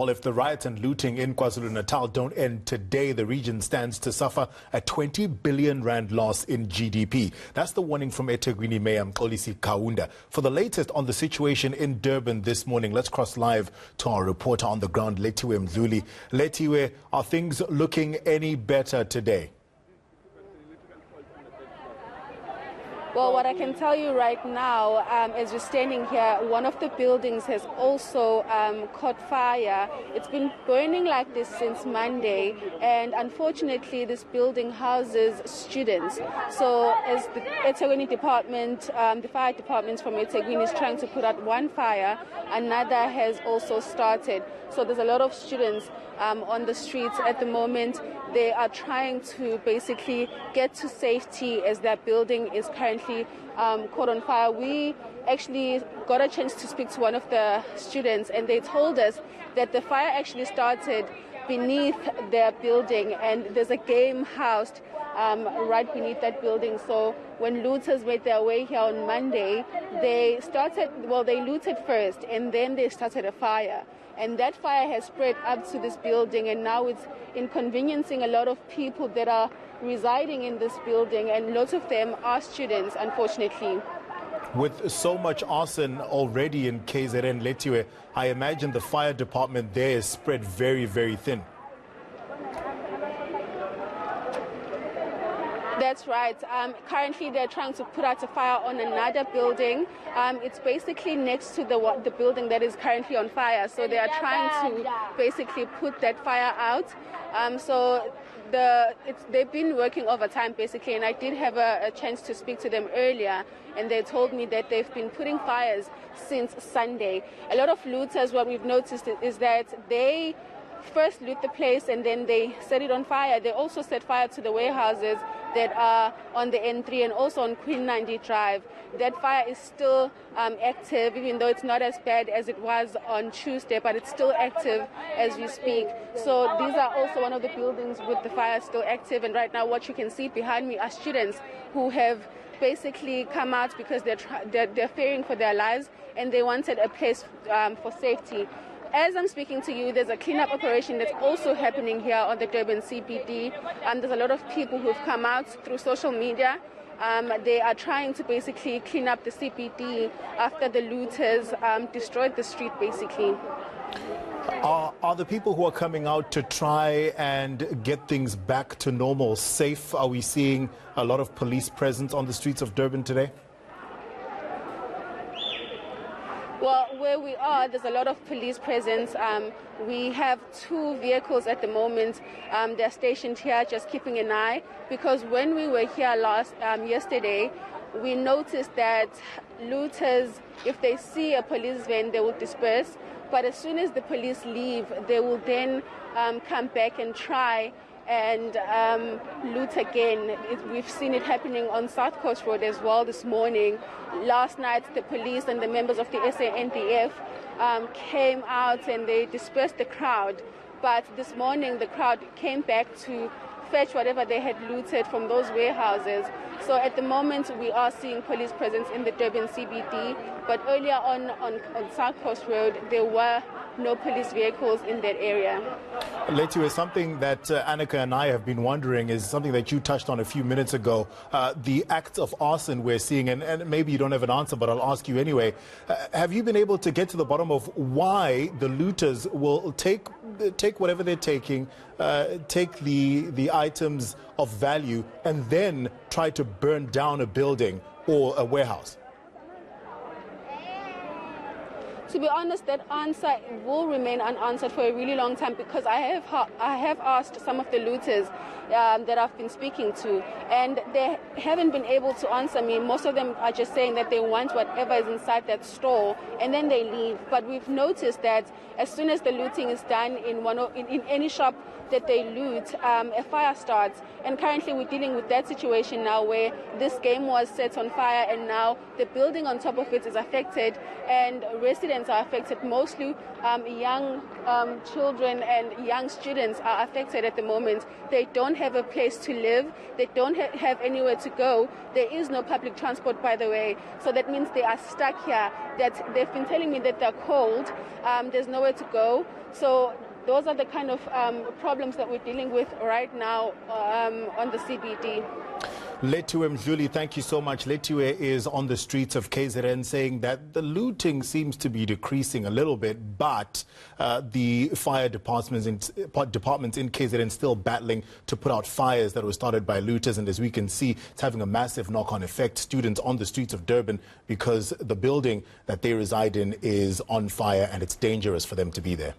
Well, if the riots and looting in KwaZulu-Natal don't end today, the region stands to suffer a 20 billion rand loss in GDP. That's the warning from eThekwini Mayor Mxolisi Kaunda. For the latest on the situation in Durban this morning, let's cross live to our reporter on the ground, Lethiwe Mdluli. Lethiwe, are things looking any better today? Well, what I can tell you right now, as we're standing here, one of the buildings has also caught fire. It's been burning like this since Monday, and unfortunately this building houses students. So as the eThekwini department, the fire department from eThekwini is trying to put out one fire, another has also started. So there's a lot of students on the streets at the moment. They are trying to basically get to safety as that building is currently caught on fire. We actually got a chance to speak to one of the students, and they told us that the fire actually started beneath their building, and there's a game housed right beneath that building. So when looters made their way here on Monday, they looted first, and then they started a fire. And that fire has spread up to this building, and now it's inconveniencing a lot of people that are residing in this building, and lots of them are students, unfortunately. With so much arson already in KZN, Lethiwe, I imagine the fire department there is spread very, very thin. That's right. Currently, they're trying to put out a fire on another building. It's basically next to the building that is currently on fire. So they are trying to basically put that fire out. They've been working overtime, basically, and I did have a chance to speak to them earlier, and they told me that they've been putting fires since Sunday. A lot of looters, what we've noticed is that they first loot the place and then they set it on fire. They also set fire to the warehouses that are on the N3 and also on Queen 90 Drive. That fire is still active, even though it's not as bad as it was on Tuesday, but it's still active as we speak. So these are also one of the buildings with the fire still active, and right now what you can see behind me are students who have basically come out because they're fearing for their lives and they wanted a place for safety. As I'm speaking to you, there's a cleanup operation that's also happening here on the Durban CBD. There's a lot of people who've come out through social media. They are trying to basically clean up the CBD after the looters destroyed the street, basically. Are the people who are coming out to try and get things back to normal safe? Are we seeing a lot of police presence on the streets of Durban today? Well, where we are, there's a lot of police presence. We have 2 vehicles at the moment. They're stationed here just keeping an eye, because when we were here yesterday, we noticed that looters, if they see a police van, they will disperse. But as soon as the police leave, they will then come back and try and loot again. We've seen it happening on South Coast Road as well this morning. Last night, the police and the members of the SANDF came out and they dispersed the crowd. But this morning, the crowd came back to fetch whatever they had looted from those warehouses. So at the moment, we are seeing police presence in the Durban CBD. But earlier on South Coast Road, there were no police vehicles in that area. Lethiwe, something that Annika and I have been wondering is something that you touched on a few minutes ago. The acts of arson we're seeing, and maybe you don't have an answer, but I'll ask you anyway. Have you been able to get to the bottom of why the looters will take whatever they're taking, take the items of value, and then try to burn down a building or a warehouse? To be honest, that answer will remain unanswered for a really long time, because I have asked some of the looters that I've been speaking to, and they haven't been able to answer me. Most of them are just saying that they want whatever is inside that store and then they leave. But we've noticed that as soon as the looting is done in any shop that they loot, a fire starts. And currently we're dealing with that situation now, where this game was set on fire and now the building on top of it is affected, and residents residents are affected. Mostly young children and young students are affected at the moment. They don't have a place to live. They don't have anywhere to go. There is no public transport, by the way. So that means they are stuck here. That they've been telling me that they're cold. There's nowhere to go. So those are the kind of problems that we're dealing with right now on the CBD. Lethiwe Mdluli, thank you so much. Lethiwe is on the streets of KZN saying that the looting seems to be decreasing a little bit, but the fire departments in KZN still battling to put out fires that were started by looters. And as we can see, it's having a massive knock-on effect. Students on the streets of Durban because the building that they reside in is on fire and it's dangerous for them to be there.